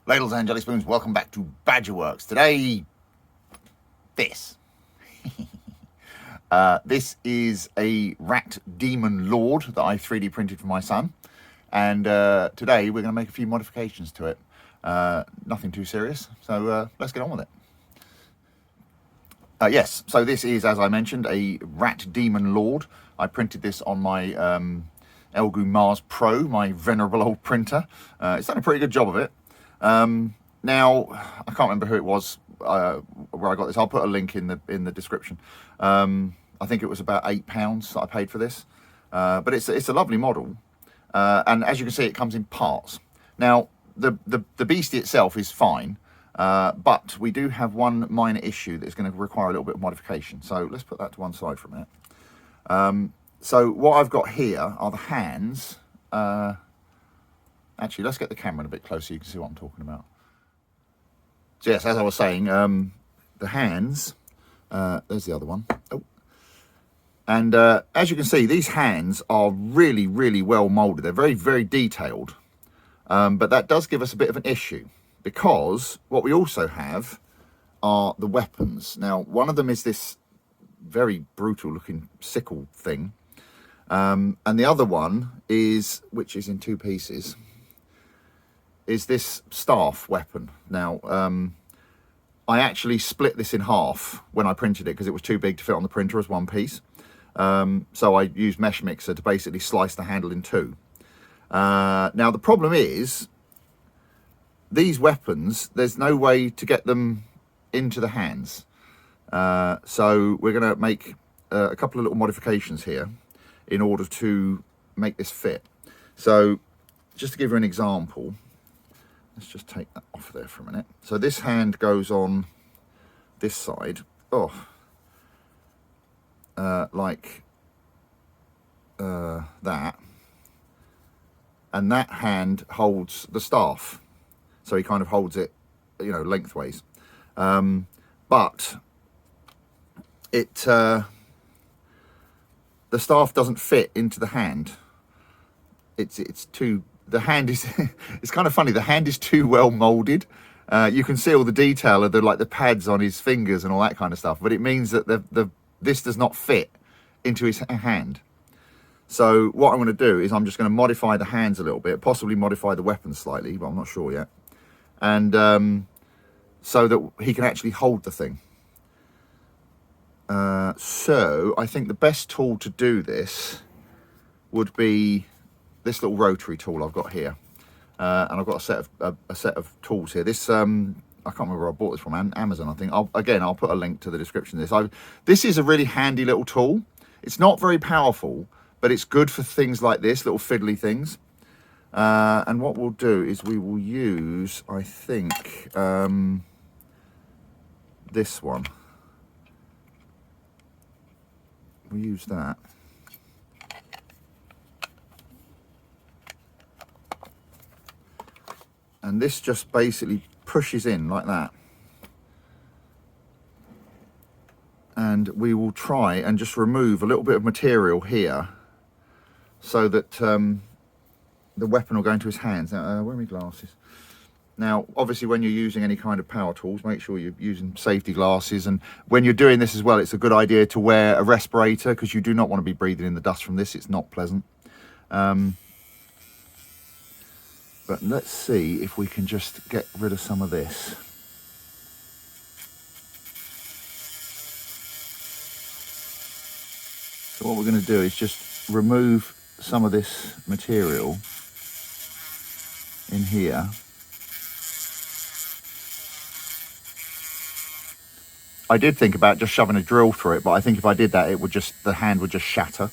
Ladles and jelly spoons, welcome back to Badgerworks. Today, this. This is a Rat Demon Lord that I 3D printed for my son. And today we're going to make a few modifications to it. Nothing too serious, so let's get on with it. Yes, so this is, as I mentioned, a Rat Demon Lord. I printed this on my Elgu Mars Pro, my venerable old printer. It's done a pretty good job of it. Now, I can't remember who it was where I got this. I'll put a link in the description. I think it was about £8 that I paid for this. But it's a lovely model. And as you can see, it comes in parts. Now, the beastie itself is fine. But we do have one minor issue that's going to require a little bit of modification. So let's put that to one side for a minute. So what I've got here are the hands. Actually, let's get the camera in a bit closer so you can see what I'm talking about. So yes, as I was saying, the hands, there's the other one. Oh. And as you can see, these hands are really, really well molded. They're very, very detailed. But that does give us a bit of an issue, because what we also have are the weapons. Now, one of them is this very brutal looking sickle thing. And the other one is, which is in two pieces, is this staff weapon. Now, I actually split this in half when I printed it because it was too big to fit on the printer as one piece. So I used Mesh Mixer to basically slice the handle in two. Now, the problem is, these weapons, there's no way to get them into the hands. So we're going to make a couple of little modifications here in order to make this fit. So just to give you an example, let's just take that off there for a minute. So this hand goes on this side, like that. And that hand holds the staff. So he kind of holds it, you know, lengthways. But it, the staff doesn't fit into the hand. It's too, the hand is, it's kind of funny. The hand is too well molded. You can see all the detail of the pads on his fingers and all that kind of stuff. But it means that this does not fit into his hand. So what I'm going to do is I'm just going to modify the hands a little bit, possibly modify the weapons slightly, but I'm not sure yet. And so that he can actually hold the thing. So I think the best tool to do this would be this little rotary tool I've got here. And I've got a set of tools here. This I can't remember where I bought this from, Amazon, I think. I'll put a link to the description of this. This is a really handy little tool. It's not very powerful, but it's good for things like this, little fiddly things. And what we'll do is we will use, I think, this one. We'll use that. And this just basically pushes in like that. And we will try and just remove a little bit of material here so that the weapon will go into his hands. Now, where are my glasses? Now, obviously, when you're using any kind of power tools, make sure you're using safety glasses. And when you're doing this as well, it's a good idea to wear a respirator, because you do not want to be breathing in the dust from this. It's not pleasant. But let's see if we can just get rid of some of this. So what we're going to do is just remove some of this material in here. I did think about just shoving a drill through it, but I think if I did that, the hand would just shatter.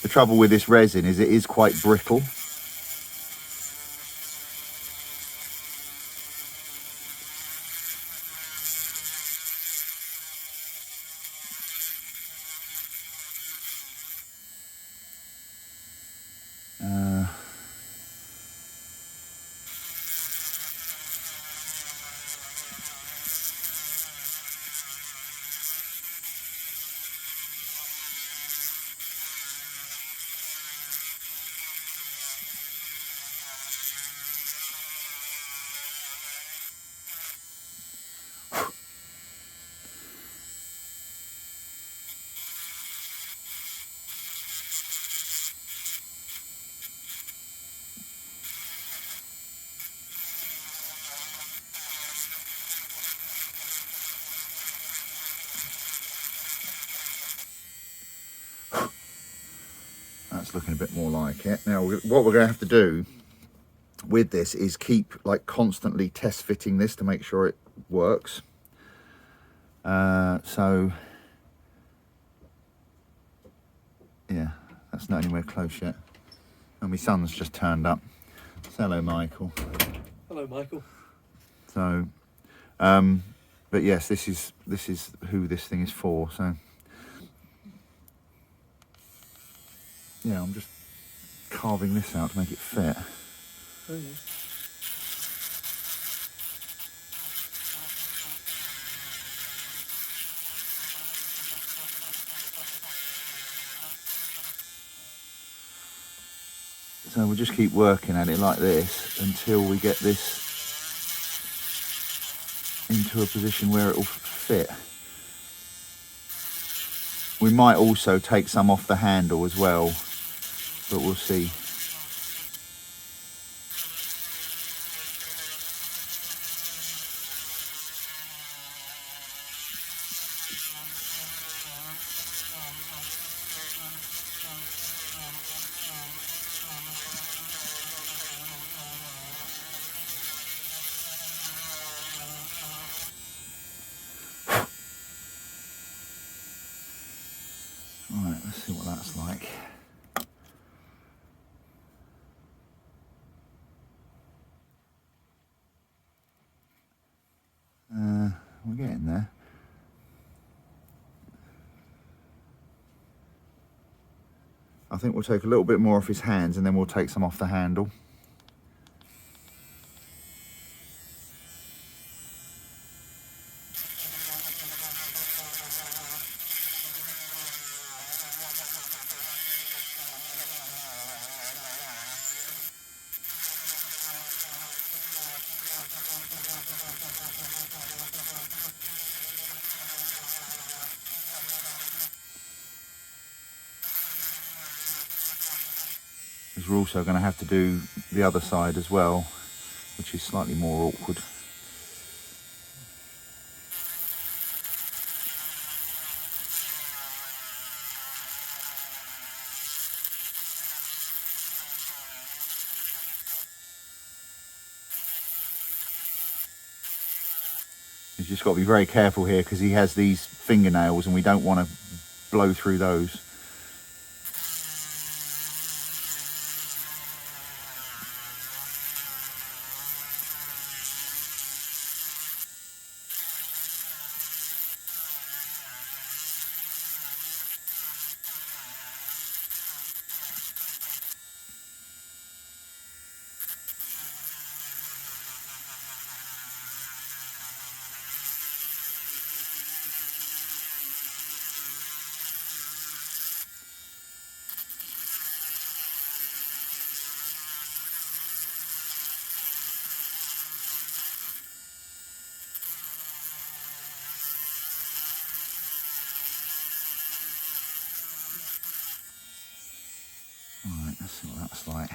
The trouble with this resin is it is quite brittle. that's looking a bit more like it. Now, what we're going to have to do with this is keep like constantly test fitting this to make sure it works. So yeah, that's not anywhere close yet. And my son's just turned up. So, hello, Michael. Hello, Michael. So, but yes, this is who this thing is for. So, yeah, I'm just carving this out to make it fit. Oh, yeah. So we'll just keep working at it like this until we get this into a position where it will fit. We might also take some off the handle as well, but we'll see. Right, let's see what that's like. We're getting there. I think we'll take a little bit more off his hands and then we'll take some off the handle. Because we're also going to have to do the other side as well, which is slightly more awkward. You've just got to be very careful here because he has these fingernails and we don't want to blow through those. Alright, let's see what that's like.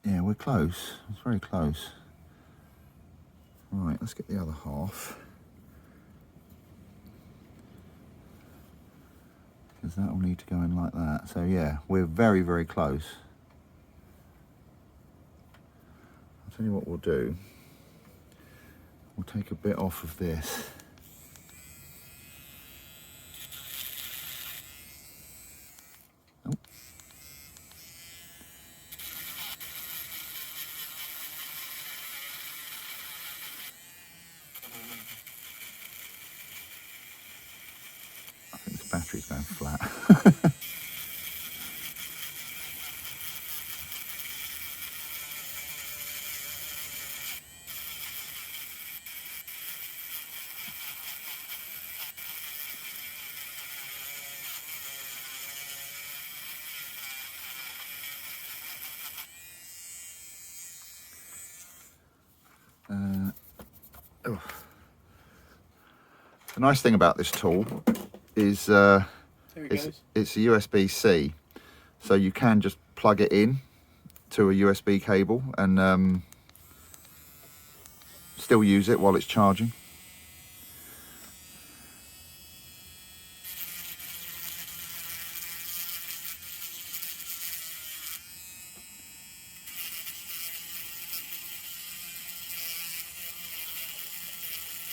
Yeah, we're close. It's very close. Right, let's get the other half. Because that will need to go in like that. So yeah, we're very, very close. I'll tell you what we'll do. We'll take a bit off of this. Oh. I think this battery's going flat. Oh. The nice thing about this tool is it's a USB-C, so you can just plug it in to a USB cable and still use it while it's charging.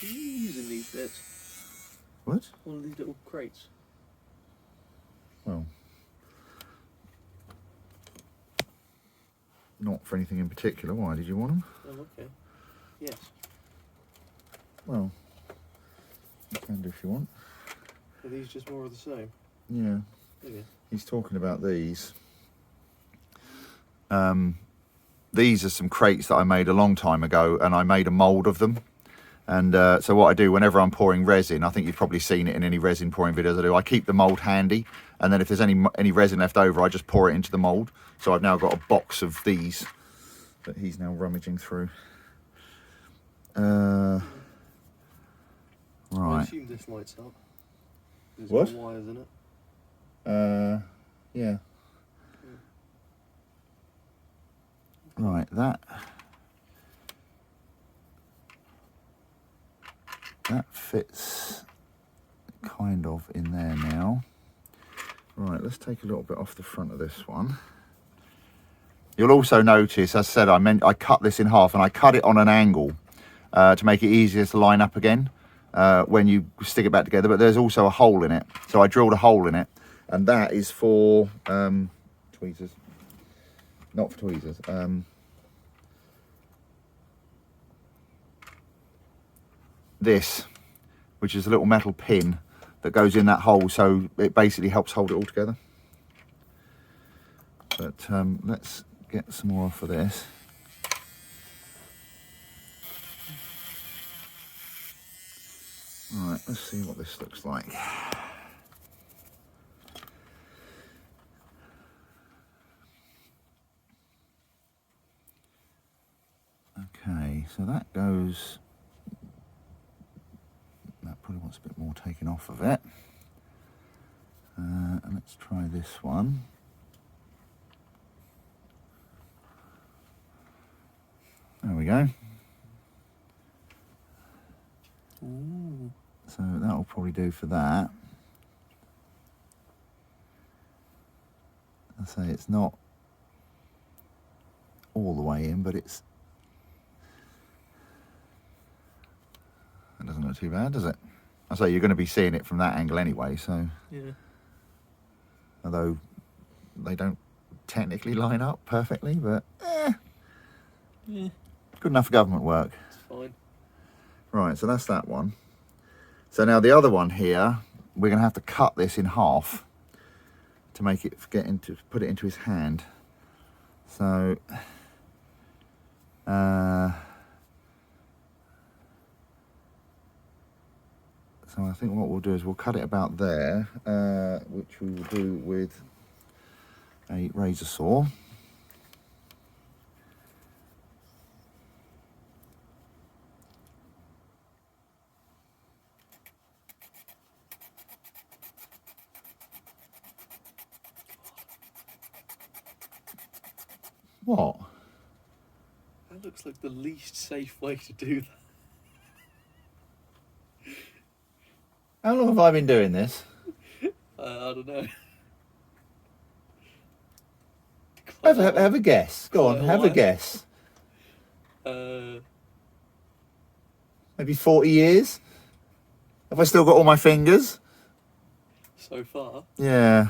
Are you using these bits? What? One of these little crates? Well, not for anything in particular. Why did you want them? Oh, okay. Yes. Well, you can do if you want. Are these just more of the same? Yeah. Okay. He's talking about these. These are some crates that I made a long time ago, and I made a mould of them. And so what I do whenever I'm pouring resin, I think you've probably seen it in any resin pouring videos I do, I keep the mould handy, and then if there's any resin left over, I just pour it into the mould. So I've now got a box of these that he's now rummaging through. I Right. assume this lights up. There's What? more wires in it. Yeah. Right, that fits kind of in there now. Right, let's take a little bit off the front of this one. You'll also notice, as I said, I cut this in half, and I cut it on an angle to make it easier to line up again when you stick it back together, but there's also a hole in it. So I drilled a hole in it, and that is for tweezers. Not for tweezers. This, which is a little metal pin that goes in that hole, so it basically helps hold it all together. But let's get some more off of this. Right, let's see what this looks like. Okay, so that goes, that probably wants a bit more taken off of it. And let's try this one. There we go. Ooh. So that will probably do for that. I say it's not all the way in, but it doesn't look too bad, does it? I say you're going to be seeing it from that angle anyway, so Yeah. although they don't technically line up perfectly, but Yeah. good enough for government work. It's fine. Right, so that's that one. So now the other one here, we're going to have to cut this in half to make it put it into his hand. So so I think what we'll do is we'll cut it about there, which we will do with a razor saw. What? That looks like the least safe way to do that. How long have I been doing this? I don't know. Have a guess. Go on, Quite a have a while. guess. Maybe 40 years? Have I still got all my fingers? So far. Yeah.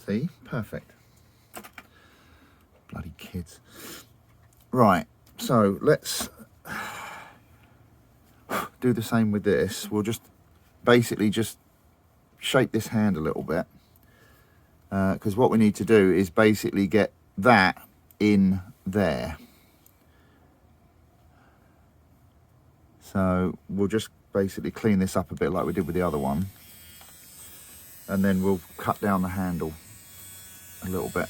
See? Perfect. Bloody kids. Right, so let's do the same with this. We'll just basically just shape this hand a little bit, because what we need to do is basically get that in there. So we'll just basically clean this up a bit like we did with the other one, and then we'll cut down the handle a little bit.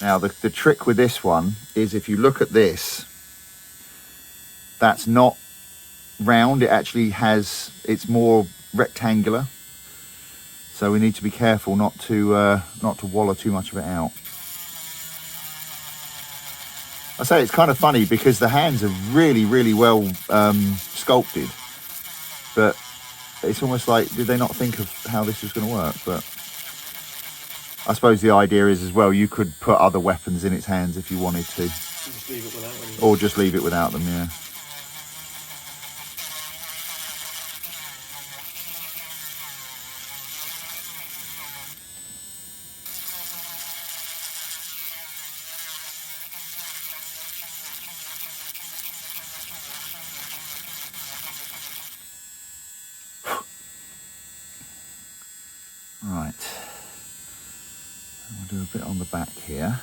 Now the trick with this one is if you look at this, that's not round. It actually has, it's more rectangular. So we need to be careful not to wallow too much of it out. I say it's kind of funny because the hands are really, really well sculpted, but it's almost like, did they not think of how this was going to work? But I suppose the idea is as well, you could put other weapons in its hands if you wanted to. Just leave it without any. Or just leave it without them, yeah. Right. I'll do a bit on the back here.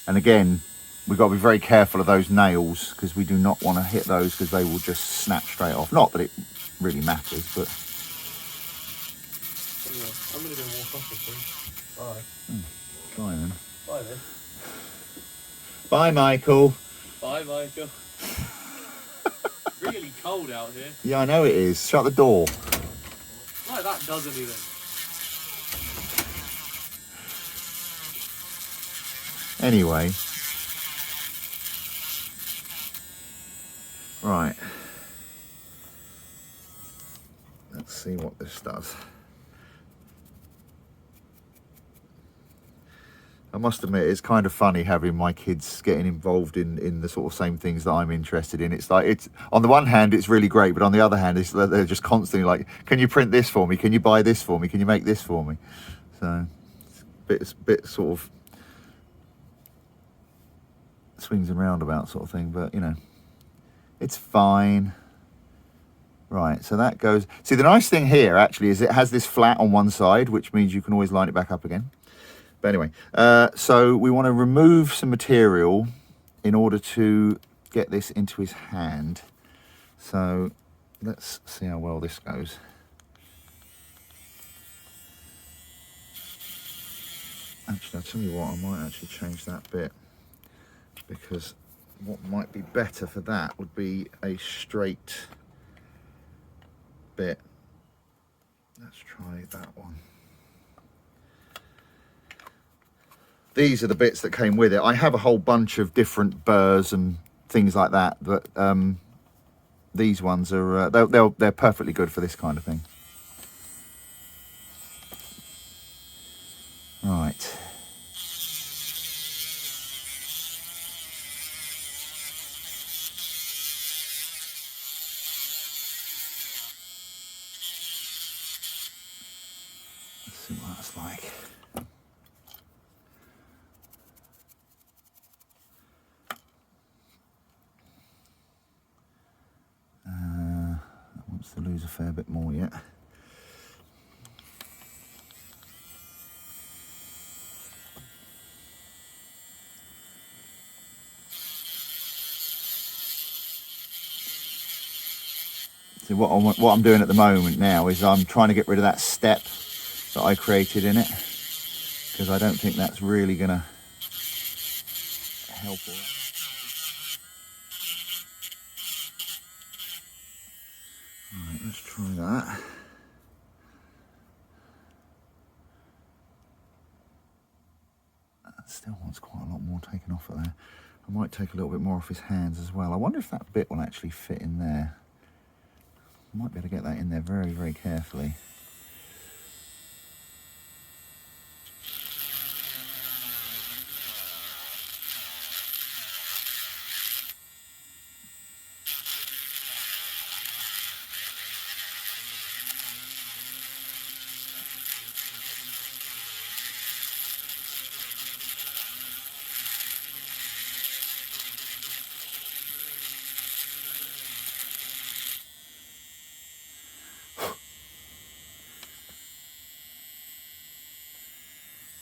And again, we've got to be very careful of those nails because we do not want to hit those because they will just snap straight off. Not that it really matters, but... Anyway, I'm going to go walk off this thing. Bye. Try then. Bye then. Bye, Michael. Bye, Michael. Really cold out here. Yeah, I know it is. Shut the door. Like that does anything. Anyway. Right. Let's see what this does. I must admit, it's kind of funny having my kids getting involved in the sort of same things that I'm interested in. It's like, it's on the one hand, it's really great, but on the other hand, it's, they're just constantly like, can you print this for me? Can you buy this for me? Can you make this for me? So, it's a bit sort of swings and roundabouts sort of thing, but you know, it's fine. Right, so that goes. See, the nice thing here actually is it has this flat on one side, which means you can always line it back up again. But anyway, so we want to remove some material in order to get this into his hand. So let's see how well this goes. Actually, I'll tell you what, I might actually change that bit, because what might be better for that would be a straight bit. Let's try that one. These are the bits that came with it. I have a whole bunch of different burrs and things like that, but these ones are they're perfectly good for this kind of thing. Right. Let's see what that's like. That wants to lose a fair bit more yet. See, what I'm doing at the moment now is I'm trying to get rid of that step that I created in it, because I don't think that's really going to help all that. Right, let's try that. That still wants quite a lot more taken off of there. I might take a little bit more off his hands as well. I wonder if that bit will actually fit in there. I might be able to get that in there very, very carefully.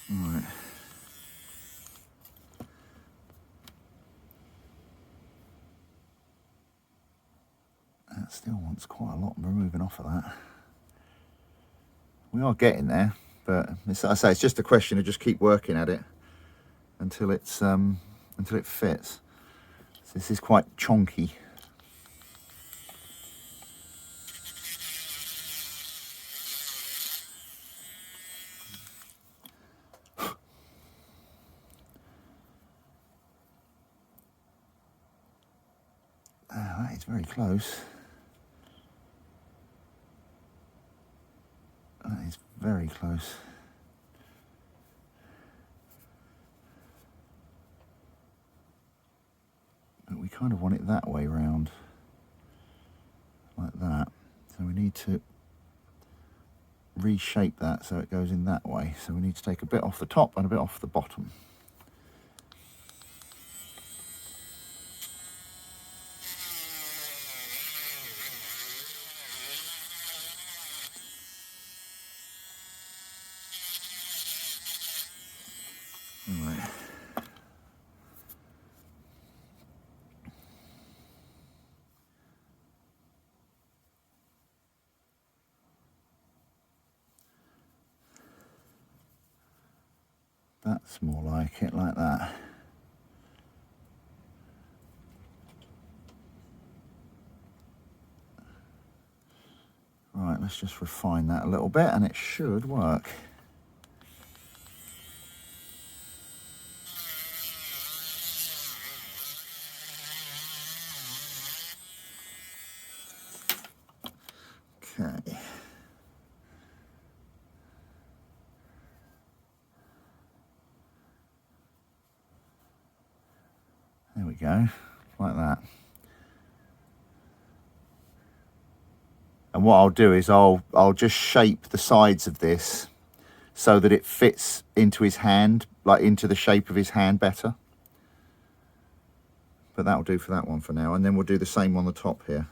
Right. That still wants quite a lot removing off of that. we are getting there, but it's, like I say, it's just a question of just keep working at it until it fits. So this is quite chonky. That is very close. That is very close. But we kind of want it that way round, like that. So we need to reshape that so it goes in that way. So we need to take a bit off the top and a bit off the bottom. Right. That's more like it, like that. Right, let's just refine that a little bit and it should work. Okay. There we go, like that. And what I'll do is I'll just shape the sides of this so that it fits into his hand, like into the shape of his hand better. But that'll do for that one for now, and then we'll do the same on the top here.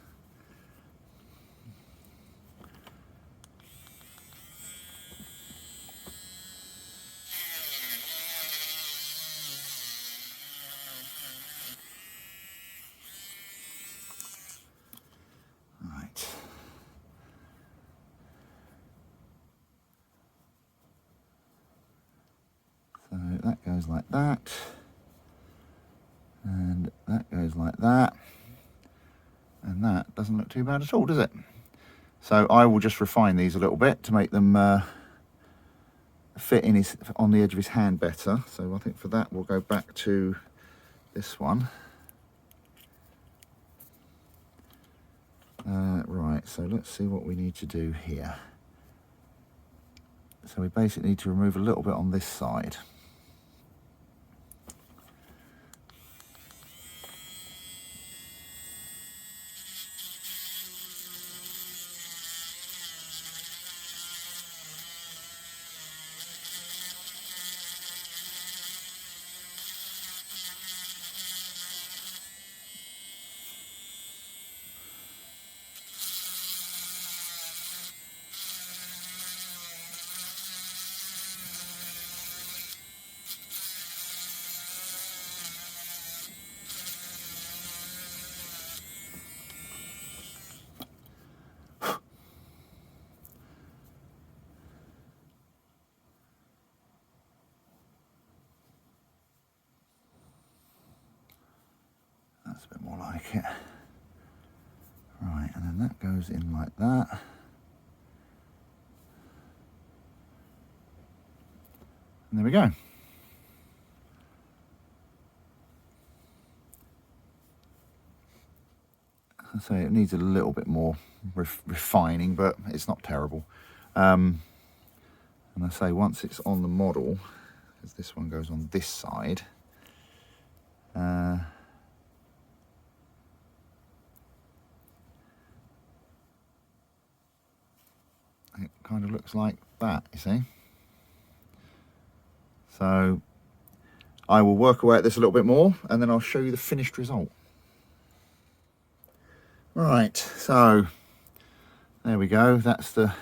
Right. So that goes like that. And that goes like that. And that doesn't look too bad at all, does it? So I will just refine these a little bit to make them fit in on the edge of his hand better. So I think for that we'll go back to this one. Right, so let's see what we need to do here. So we basically need to remove a little bit on this side. That's a bit more like it. Right, and then that goes in like that. And there we go. So it needs a little bit more refining, but it's not terrible. And I say once it's on the model, because this one goes on this side, it kind of looks like that, you see. So I will work away at this a little bit more and then I'll show you the finished result. Right, so there we go. That's the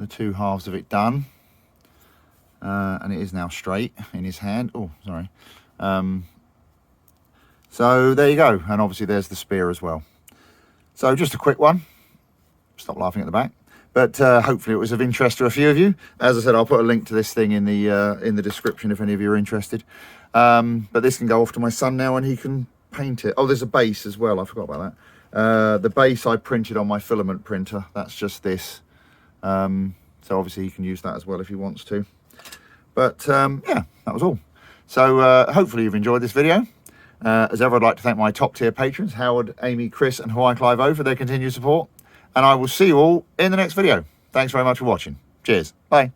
two halves of it done. And it is now straight in his hand. Oh, sorry. So there you go. And obviously there's the spear as well. So just a quick one. Stop laughing at the back. But hopefully it was of interest to a few of you. As I said, I'll put a link to this thing in the description if any of you are interested. But this can go off to my son now and he can paint it. Oh, there's a base as well. I forgot about that. The base I printed on my filament printer. That's just this. So obviously he can use that as well if he wants to. But yeah, that was all. So hopefully you've enjoyed this video. As ever, I'd like to thank my top tier patrons, Howard, Amy, Chris and Hawaii Clive O, for their continued support. And I will see you all in the next video. Thanks very much for watching. Cheers. Bye.